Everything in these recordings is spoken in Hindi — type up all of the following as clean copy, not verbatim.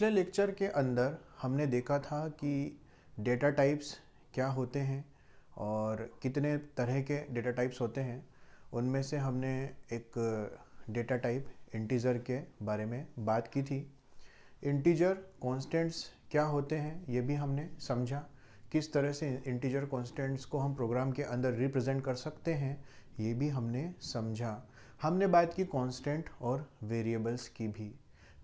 पिछले लेक्चर के अंदर हमने देखा था कि डेटा टाइप्स क्या होते हैं और कितने तरह के डेटा टाइप्स होते हैं। उनमें से हमने एक डेटा टाइप इंटीजर के बारे में बात की थी। इंटीजर कांस्टेंट्स क्या होते हैं ये भी हमने समझा। किस तरह से इंटीजर कांस्टेंट्स को हम प्रोग्राम के अंदर रिप्रेजेंट कर सकते हैं ये भी हमने समझा। हमने बात की कांस्टेंट और वेरिएबल्स की भी।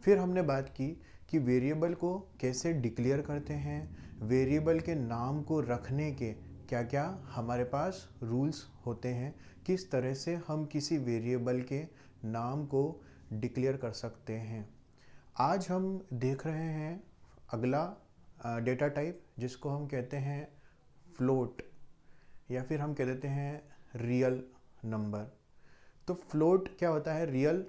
फिर हमने बात की कि वेरिएबल को कैसे डिक्लेयर करते हैं, वेरिएबल के नाम को रखने के क्या क्या हमारे पास रूल्स होते हैं, किस तरह से हम किसी वेरिएबल के नाम को डिक्लेयर कर सकते हैं। आज हम देख रहे हैं अगला डेटा टाइप जिसको हम कहते हैं फ्लोट या फिर हम कह देते हैं रियल नंबर। तो फ्लोट क्या होता है, रियल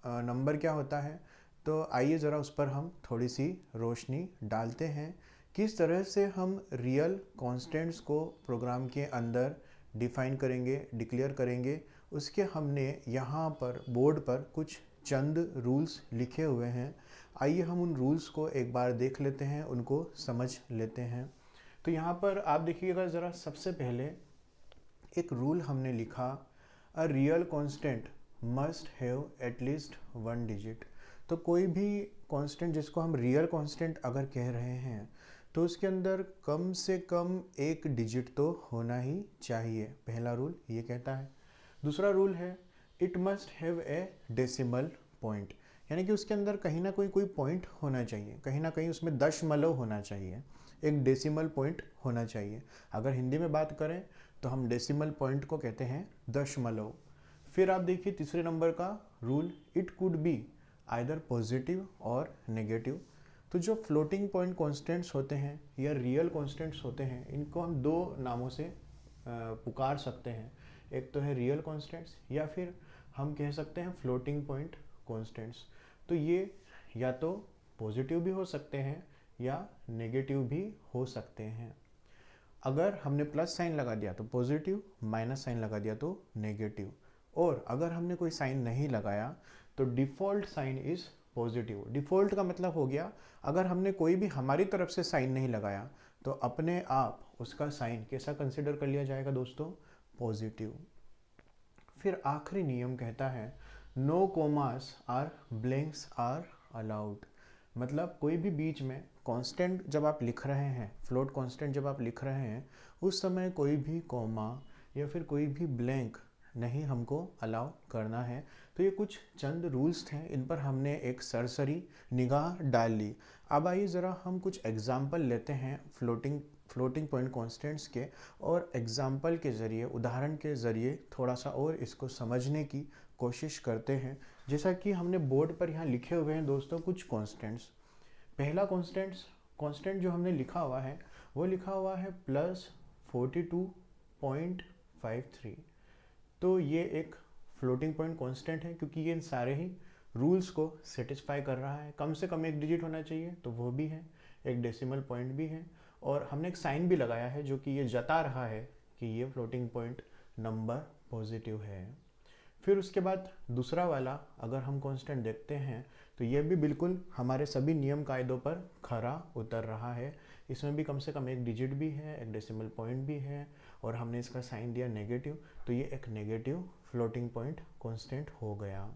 नंबर क्या होता है, तो आइए ज़रा उस पर हम थोड़ी सी रोशनी डालते हैं। किस तरह से हम रियल कांस्टेंट्स को प्रोग्राम के अंदर डिफाइन करेंगे, डिक्लेयर करेंगे, उसके हमने यहाँ पर बोर्ड पर कुछ चंद रूल्स लिखे हुए हैं। आइए हम उन रूल्स को एक बार देख लेते हैं, उनको समझ लेते हैं। तो यहाँ पर आप देखिएगा ज़रा, सबसे पहले एक रूल हमने लिखा, a real constant must have at least 1 digit. तो कोई भी कांस्टेंट जिसको हम रियल कांस्टेंट अगर कह रहे हैं तो उसके अंदर कम से कम एक डिजिट तो होना ही चाहिए। पहला रूल ये कहता है। दूसरा रूल है, it must have a decimal point, यानी कि उसके अंदर कहीं ना कोई पॉइंट होना चाहिए, कहीं ना कहीं उसमें दशमलव होना चाहिए, एक डेसिमल पॉइंट होना चाहिए। अगर हिंदी में बात करें तो हम डेसिमल पॉइंट को कहते हैं दशमलव। फिर आप देखिए तीसरे नंबर का rule, it could be either positive और नेगेटिव। तो जो फ्लोटिंग पॉइंट कॉन्स्टेंट्स होते हैं या रियल कॉन्स्टेंट्स होते हैं, इनको हम दो नामों से पुकार सकते हैं। एक तो है रियल कॉन्स्टेंट्स या फिर हम कह सकते हैं फ्लोटिंग पॉइंट कॉन्स्टेंट्स। तो ये या तो पॉजिटिव भी हो सकते हैं या नेगेटिव भी हो सकते हैं। अगर हमने प्लस साइन लगा दिया तो पॉजिटिव, माइनस साइन लगा दिया तो नेगेटिव, और अगर हमने कोई साइन नहीं लगाया तो default sign is positive. Default का मतलब हो गया अगर हमने कोई भी हमारी तरफ से साइन नहीं लगाया तो अपने आप उसका साइन कैसा कंसिडर कर लिया जाएगा दोस्तों, पॉजिटिव। फिर आखिरी नियम कहता है, no commas or blanks are allowed. मतलब कोई भी बीच में कांस्टेंट जब आप लिख रहे हैं, फ्लोट कांस्टेंट जब आप लिख रहे हैं, उस समय कोई भी कॉमा या फिर कोई भी ब्लैंक नहीं हमको अलाउ करना है। तो ये कुछ चंद रूल्स थे, इन पर हमने एक सरसरी निगाह डाल ली। अब आइए ज़रा हम कुछ एग्जाम्पल लेते हैं फ्लोटिंग पॉइंट कॉन्स्टेंट्स के, और एग्जाम्पल के ज़रिए, उदाहरण के ज़रिए थोड़ा सा और इसको समझने की कोशिश करते हैं। जैसा कि हमने बोर्ड पर यहाँ लिखे हुए हैं दोस्तों कुछ कॉन्स्टेंट्स। पहला कांस्टेंट जो हमने लिखा हुआ है वो लिखा हुआ है +42.53। तो ये एक फ्लोटिंग पॉइंट कांस्टेंट है क्योंकि ये इन सारे ही रूल्स को सेटिस्फाई कर रहा है। कम से कम एक डिजिट होना चाहिए तो वो भी है, एक डेसिमल पॉइंट भी है, और हमने एक साइन भी लगाया है जो कि ये जता रहा है कि ये फ्लोटिंग पॉइंट नंबर पॉजिटिव है। फिर उसके बाद दूसरा वाला अगर हम कांस्टेंट देखते हैं तो ये भी बिल्कुल हमारे सभी नियम कायदों पर खरा उतर रहा है। इसमें भी कम से कम एक डिजिट भी है, एक डेसिमल पॉइंट भी है, और हमने इसका साइन दिया नेगेटिव, तो ये एक नेगेटिव फ्लोटिंग पॉइंट कांस्टेंट हो गया।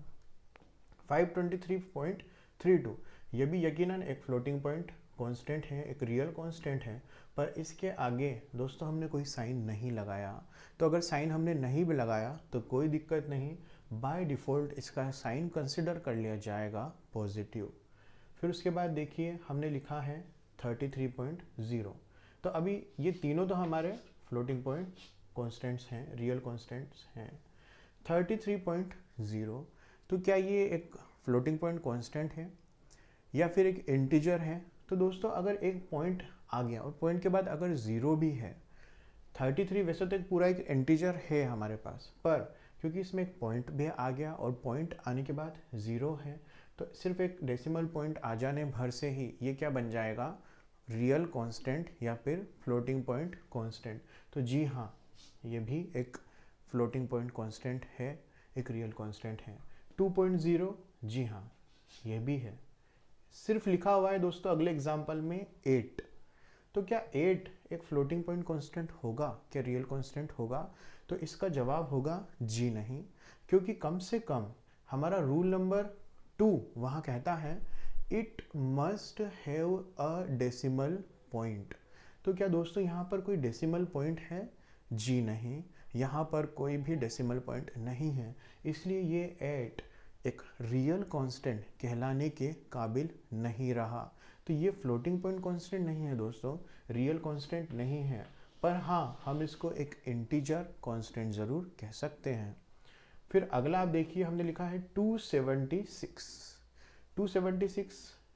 523.32 ये भी यकीनन एक फ्लोटिंग पॉइंट कांस्टेंट है, एक रियल कांस्टेंट है, पर इसके आगे दोस्तों हमने कोई साइन नहीं लगाया। तो अगर साइन हमने नहीं भी लगाया तो कोई दिक्कत नहीं, बाय डिफ़ॉल्ट इसका साइन कंसिडर कर लिया जाएगा पॉजिटिव। फिर उसके बाद देखिए हमने लिखा है 33.0। तो अभी ये तीनों तो हमारे फ्लोटिंग पॉइंट कॉन्स्टेंट्स हैं, रियल कॉन्स्टेंट्स हैं। 33.0, तो क्या ये एक फ्लोटिंग पॉइंट कांस्टेंट है या फिर एक इंटीजर है? तो दोस्तों अगर एक पॉइंट आ गया और पॉइंट के बाद अगर ज़ीरो भी है, 33 वैसे तो एक पूरा एक इंटीजर है हमारे पास, पर क्योंकि इसमें एक पॉइंट भी आ गया और पॉइंट आने के बाद ज़ीरो है, तो सिर्फ एक डेसिमल पॉइंट आ जाने भर से ही ये क्या बन जाएगा, रियल कांस्टेंट या फिर फ्लोटिंग पॉइंट कांस्टेंट। तो जी हाँ, ये भी एक फ्लोटिंग पॉइंट कांस्टेंट है, एक रियल कांस्टेंट है। 2.0, जी हाँ ये भी है, सिर्फ लिखा हुआ है दोस्तों अगले एग्जाम्पल में 8। तो क्या 8 एक फ्लोटिंग पॉइंट कांस्टेंट होगा, क्या रियल कांस्टेंट होगा? तो इसका जवाब होगा जी नहीं, क्योंकि कम से कम हमारा रूल नंबर 2 वहाँ कहता है it must have a decimal point. तो क्या दोस्तों यहाँ पर कोई डेसिमल पॉइंट है? जी नहीं, यहाँ पर कोई भी डेसिमल पॉइंट नहीं है, इसलिए ये 8 एक रियल कांस्टेंट कहलाने के काबिल नहीं रहा। तो ये फ्लोटिंग पॉइंट कांस्टेंट नहीं है दोस्तों, रियल कांस्टेंट नहीं है, पर हाँ हम इसको एक इंटीजर कांस्टेंट ज़रूर कह सकते हैं। फिर अगला आप देखिए, हमने लिखा है 276। 276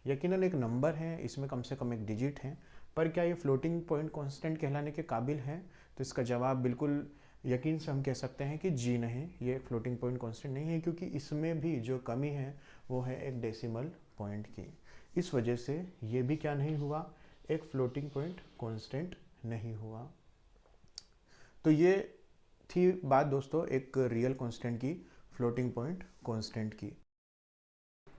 यकीनन एक नंबर है, इसमें कम से कम एक डिजिट है, पर क्या ये फ्लोटिंग पॉइंट कांस्टेंट कहलाने के काबिल है? तो इसका जवाब बिल्कुल यकीन से हम कह सकते हैं कि जी नहीं, ये फ्लोटिंग पॉइंट कांस्टेंट नहीं है, क्योंकि इसमें भी जो कमी है वो है एक डेसिमल पॉइंट की। इस वजह से ये भी क्या नहीं हुआ, एक फ्लोटिंग पॉइंट कांस्टेंट नहीं हुआ। तो ये थी बात दोस्तों एक रियल कांस्टेंट की, फ्लोटिंग पॉइंट कांस्टेंट की।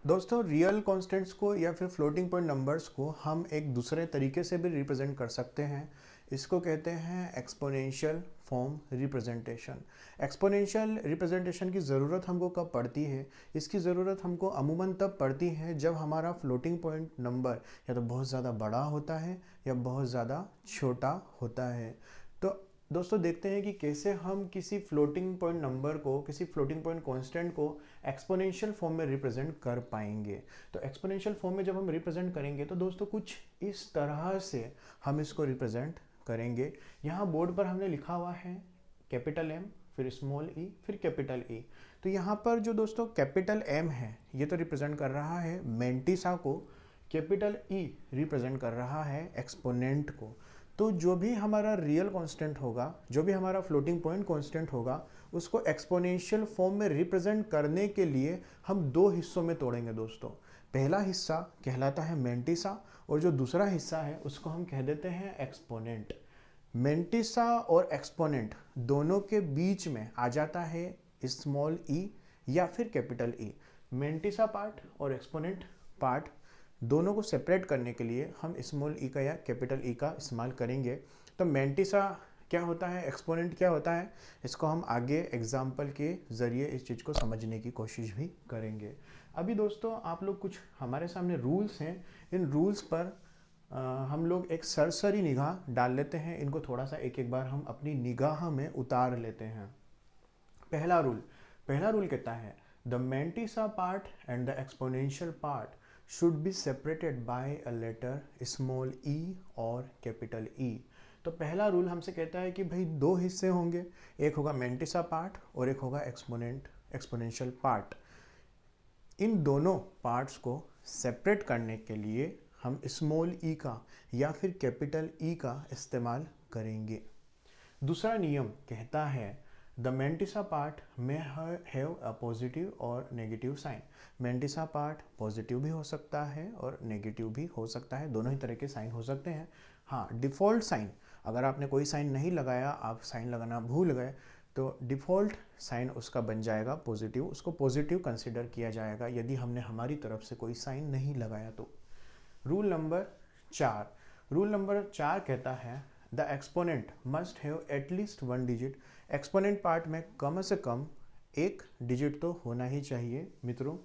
दोस्तों रियल कांस्टेंट्स को या फिर फ्लोटिंग पॉइंट नंबर्स को हम एक दूसरे तरीके से भी रिप्रेजेंट कर सकते हैं। इसको कहते हैं exponential form representation. Exponential representation की ज़रूरत हमको कब पड़ती है? इसकी ज़रूरत हमको अमूमन तब पड़ती है जब हमारा फ्लोटिंग पॉइंट नंबर या तो बहुत ज़्यादा बड़ा होता है या बहुत ज़्यादा छोटा होता है। तो दोस्तों देखते हैं कि कैसे हम किसी फ्लोटिंग पॉइंट नंबर को, किसी फ्लोटिंग पॉइंट कांस्टेंट को एक्सपोनेंशियल फॉर्म में रिप्रेजेंट कर पाएंगे। तो एक्सपोनेंशियल फॉर्म में जब हम रिप्रेजेंट करेंगे तो दोस्तों कुछ इस तरह से हम इसको रिप्रेजेंट करेंगे। यहाँ बोर्ड पर हमने लिखा हुआ है कैपिटल एम, फिर स्मॉल ई, फिर कैपिटल ई। तो यहाँ पर जो दोस्तों कैपिटल एम है ये तो रिप्रेजेंट कर रहा है मेंटिसा को, कैपिटल ई रिप्रेजेंट कर रहा है एक्सपोनेंट को। तो जो भी हमारा रियल कांस्टेंट होगा, जो भी हमारा फ्लोटिंग पॉइंट कांस्टेंट होगा, उसको एक्सपोनेंशियल फॉर्म में रिप्रेजेंट करने के लिए हम दो हिस्सों में तोड़ेंगे दोस्तों। पहला हिस्सा कहलाता है मेंटिसा और जो दूसरा हिस्सा है उसको हम कह देते हैं एक्सपोनेंट। मेंटिसा और एक्सपोनेंट दोनों के बीच में आ जाता है स्मॉल ई या फिर कैपिटल ई। मेंटिसा पार्ट और एक्सपोनेंट पार्ट दोनों को सेपरेट करने के लिए हम स्मॉल ई का या कैपिटल ई का इस्तेमाल करेंगे। तो मेंटिसा क्या होता है, एक्सपोनेंट क्या होता है, इसको हम आगे एग्जाम्पल के ज़रिए इस चीज़ को समझने की कोशिश भी करेंगे। अभी दोस्तों आप लोग कुछ हमारे सामने रूल्स हैं, इन रूल्स पर हम लोग एक सरसरी निगाह डाल लेते हैं, इनको थोड़ा सा एक एक बार हम अपनी निगाह में उतार लेते हैं। पहला रूल कहता है the mantissa part and the exponential part should be separated by a letter small e और capital E। तो पहला रूल हमसे कहता है कि भाई दो हिस्से होंगे, एक होगा मेंटिसा पार्ट और एक होगा एक्सपोनेंशियल पार्ट। इन दोनों पार्ट्स को सेपरेट करने के लिए हम स्मॉल ई का या फिर कैपिटल ई का इस्तेमाल करेंगे। दूसरा नियम कहता है द मेंटिसा पार्ट में हैव अ पॉजिटिव और negative sign. Mantissa part positive भी हो सकता है और नेगेटिव भी हो सकता है, दोनों ही तरह के साइन हो सकते हैं। हाँ, डिफ़ॉल्ट साइन, अगर आपने कोई साइन नहीं लगाया, आप साइन लगाना भूल गए, तो डिफ़ॉल्ट साइन उसका बन जाएगा पॉजिटिव, उसको पॉजिटिव कंसिडर किया जाएगा यदि हमने हमारी तरफ से कोई साइन नहीं लगाया तो। रूल नंबर 4 कहता है the exponent must have at least 1 digit. Exponent part में कम से कम एक डिजिट तो होना ही चाहिए मित्रों।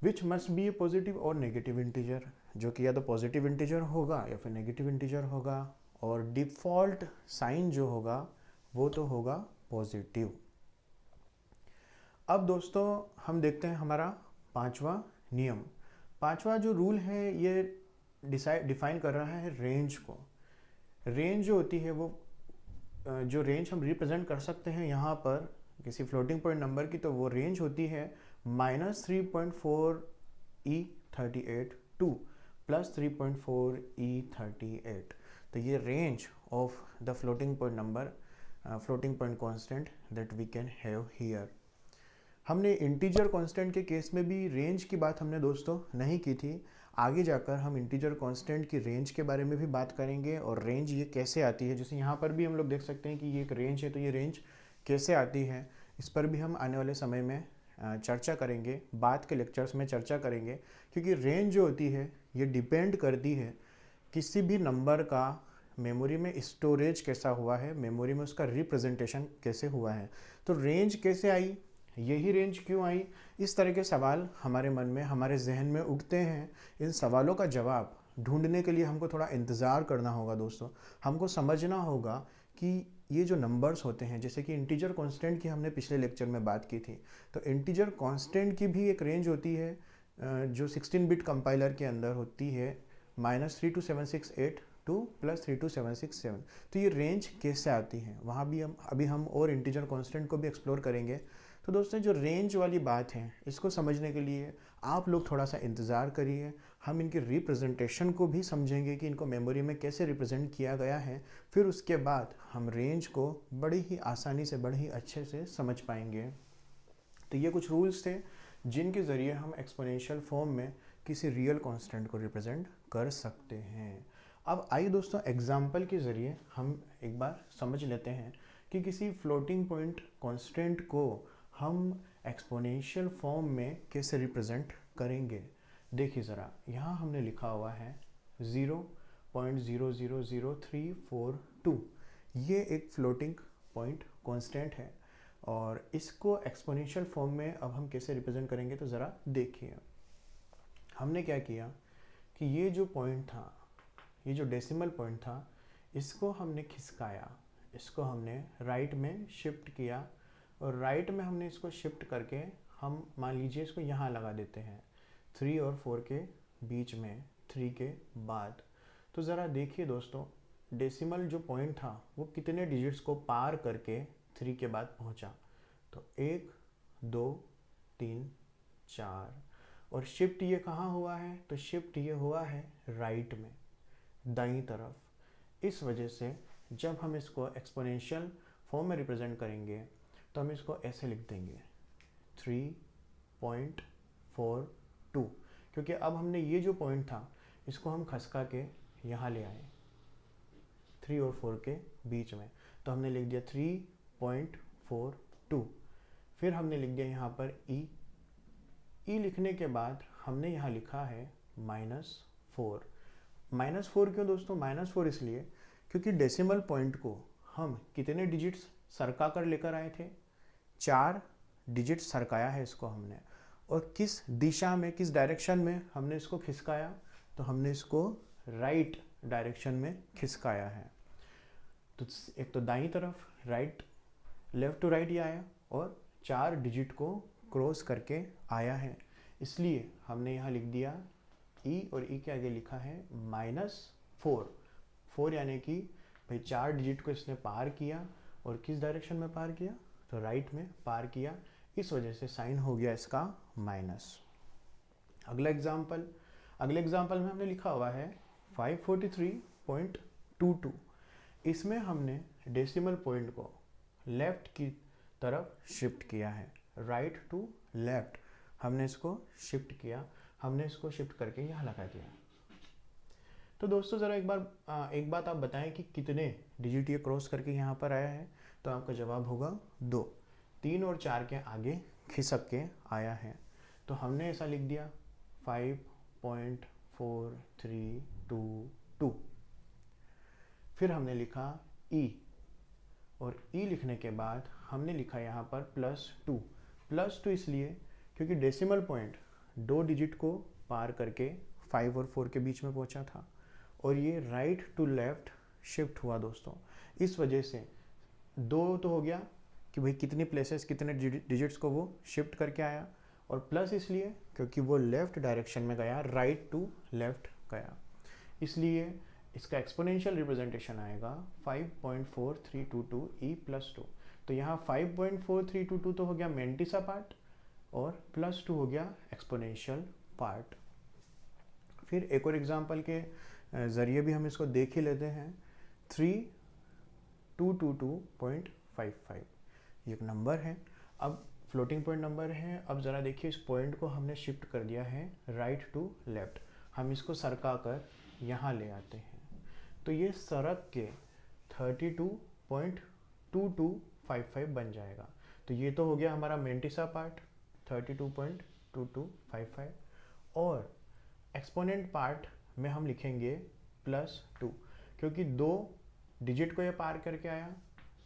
Which must be A positive और नेगेटिव इंटीजर, जो कि या तो पॉजिटिव इंटीजर होगा या फिर नेगेटिव इंटीजर होगा, और डिफ़ॉल्ट साइन जो होगा वो तो होगा पॉजिटिव। अब दोस्तों हम देखते हैं हमारा पांचवा नियम। पांचवा जो रूल है ये डिफाइन कर रहा है रेंज को। रेंज जो होती है वो जो रेंज हम रिप्रेजेंट कर सकते हैं यहाँ पर किसी फ्लोटिंग पॉइंट नंबर की, तो वो रेंज होती है -3.4 E38 टू +3.4 E38। तो ये range of the floating point number, floating point constant that we can have here. हमने इंटीजर कांस्टेंट के केस में भी रेंज की बात हमने दोस्तों नहीं की थी। आगे जाकर हम इंटीजर कांस्टेंट की रेंज के बारे में भी बात करेंगे और रेंज ये कैसे आती है, जैसे यहाँ पर भी हम लोग देख सकते हैं कि ये एक रेंज है, तो ये रेंज कैसे आती है इस पर भी हम आने वाले समय में चर्चा करेंगे, बाद के लेक्चर्स में चर्चा करेंगे, क्योंकि रेंज जो होती है ये डिपेंड करती है किसी भी नंबर का मेमोरी में स्टोरेज कैसा हुआ है, मेमोरी में उसका रिप्रेजेंटेशन कैसे हुआ है। तो रेंज कैसे आई, यही रेंज क्यों आई, इस तरह के सवाल हमारे मन में, हमारे जहन में उठते हैं। इन सवालों का जवाब ढूंढने के लिए हमको थोड़ा इंतज़ार करना होगा दोस्तों। हमको समझना होगा कि ये जो नंबर्स होते हैं, जैसे कि इंटीजर कांस्टेंट की हमने पिछले लेक्चर में बात की थी, तो इंटीजर कांस्टेंट की भी एक रेंज होती है जो 16 बिट कंपाइलर के अंदर होती है, -32768 टू +32767। तो ये रेंज कैसे आती है, वहाँ भी हम और इंटीजर कांस्टेंट को भी एक्सप्लोर करेंगे। तो दोस्तों जो रेंज वाली बात है, इसको समझने के लिए आप लोग थोड़ा सा इंतज़ार करिए। हम इनकी रिप्रेजेंटेशन को भी समझेंगे कि इनको मेमोरी में कैसे रिप्रेजेंट किया गया है। फिर उसके बाद हम रेंज को बड़ी ही आसानी से, बड़े ही अच्छे से समझ पाएंगे। तो ये कुछ रूल्स थे जिनके ज़रिए हम एक्सपोनेंशियल फॉर्म में किसी रियल कांस्टेंट को रिप्रेजेंट कर सकते हैं। अब आइए दोस्तों एग्जाम्पल के ज़रिए हम एक बार समझ लेते हैं कि किसी फ्लोटिंग पॉइंट कांस्टेंट को हम एक्सपोनेंशियल फॉर्म में कैसे रिप्रेजेंट करेंगे। देखिए ज़रा, यहाँ हमने लिखा हुआ है 0.000342। ये एक फ्लोटिंग पॉइंट कांस्टेंट है और इसको एक्सपोनेंशियल फॉर्म में अब हम कैसे रिप्रेजेंट करेंगे। तो ज़रा देखिए, हमने क्या किया कि ये जो पॉइंट था, ये जो डेसिमल पॉइंट था, इसको हमने खिसकाया, इसको हमने राइट में शिफ्ट किया और राइट में हमने इसको शिफ्ट करके हम मान लीजिए इसको यहाँ लगा देते हैं 3 और 4 के बीच में, 3 के बाद। तो ज़रा देखिए दोस्तों, डेसिमल जो पॉइंट था वो कितने डिजिट्स को पार करके 3 के बाद पहुँचा। तो 1 2 3 4, और शिफ्ट ये कहाँ हुआ है, तो शिफ्ट ये हुआ है राइट में, दाईं तरफ। इस वजह से जब हम इसको एक्सपोनेंशियल फॉर्म में रिप्रेजेंट करेंगे तो हम इसको ऐसे लिख देंगे 3.42, क्योंकि अब हमने ये जो पॉइंट था इसको हम खसका के यहाँ ले आए 3 और 4 के बीच में, तो हमने लिख दिया 3.42। फिर हमने लिख दिया यहाँ पर ई लिखने के बाद हमने यहाँ लिखा है -4। -4 क्यों दोस्तों, -4 इसलिए क्योंकि डेसिमल पॉइंट को हम कितने डिजिट्स सरका कर लेकर आए थे, 4 डिजिट सरकाया है इसको हमने। और किस दिशा में, किस डायरेक्शन में हमने इसको खिसकाया, तो हमने इसको राइट डायरेक्शन में खिसकाया है। तो एक तो दाईं तरफ, राइट, लेफ्ट टू राइट ही आया और 4 डिजिट को क्रॉस करके आया है, इसलिए हमने यहाँ लिख दिया ई और ई के आगे लिखा है -4। यानी कि भाई 4 डिजिट को इसने पार किया और किस डायरेक्शन में पार किया, तो राइट में पार किया, इस वजह से साइन हो गया इसका माइनस। अगले एग्जाम्पल में हमने लिखा हुआ है 543.22। इसमें हमने डेसिमल पॉइंट को लेफ्ट की तरफ शिफ्ट किया है, राइट टू लेफ्ट हमने इसको शिफ्ट किया, हमने इसको शिफ्ट करके यहाँ लगा दिया। तो दोस्तों ज़रा एक बात आप बताएं कि कितने डिजिट ये क्रॉस करके यहाँ पर आया है, तो आपका जवाब होगा 2। 3 और 4 के आगे खिसक के आया है, तो हमने ऐसा लिख दिया 5.4322। फिर हमने लिखा ई, और ई लिखने के बाद हमने लिखा यहाँ पर +2 इसलिए क्योंकि डेसिमल पॉइंट 2 डिजिट को पार करके 5 और 4 के बीच में पहुँचा था और ये राइट टू लेफ्ट शिफ्ट हुआ दोस्तों। इस वजह से 2 तो हो गया कि भाई कितनी प्लेसेस, कितने डिजिट्स को वो शिफ्ट करके आया, और प्लस इसलिए क्योंकि वो लेफ्ट डायरेक्शन में गया, राइट टू लेफ्ट गया, इसलिए इसका एक्सपोनेंशियल रिप्रेजेंटेशन आएगा 5.4322 e + 2। तो यहाँ 5.4322 तो हो गया मेंटिसा पार्ट और +2 हो गया एक्सपोनेंशियल पार्ट। फिर एक और एग्जांपल के ज़रिए भी हम इसको देख ही लेते हैं। 3222.55 ये एक नंबर है, अब फ्लोटिंग पॉइंट नंबर है। अब ज़रा देखिए, इस पॉइंट को हमने शिफ्ट कर दिया है राइट टू लेफ्ट, हम इसको सरका कर यहाँ ले आते हैं, तो ये सरक के 32.2255 बन जाएगा। तो ये तो हो गया हमारा मेंटिसा पार्ट 32.2255 और एक्सपोनेंट पार्ट में हम लिखेंगे +2, क्योंकि 2 डिजिट को ये पार करके आया,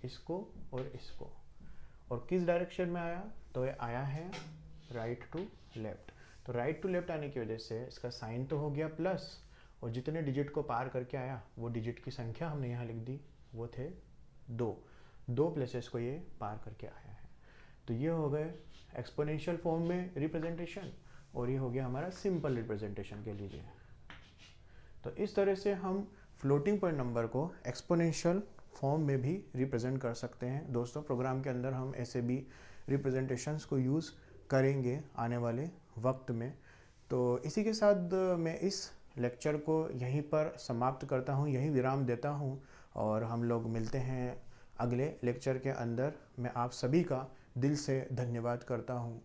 इसको और इसको, और किस डायरेक्शन में आया, तो ये आया है राइट टू लेफ्ट। तो राइट टू लेफ्ट आने की वजह से इसका साइन तो हो गया प्लस, और जितने डिजिट को पार करके आया वो डिजिट की संख्या हमने यहाँ लिख दी, वो थे 2 प्लेसेस को ये पार करके आया है। तो ये हो गए एक्सपोनेंशियल फॉर्म में रिप्रेजेंटेशन, और ये हो गया हमारा सिंपल रिप्रेजेंटेशन के लिए। तो इस तरह से हम फ्लोटिंग पॉइंट नंबर को एक्सपोनेंशियल फॉर्म में भी रिप्रेजेंट कर सकते हैं। दोस्तों, प्रोग्राम के अंदर हम ऐसे भी रिप्रेजेंटेशंस को यूज़ करेंगे आने वाले वक्त में। तो इसी के साथ मैं इस लेक्चर को यहीं पर समाप्त करता हूँ, यहीं विराम देता हूँ, और हम लोग मिलते हैं अगले लेक्चर के अंदर। मैं आप सभी का दिल से धन्यवाद करता हूँ।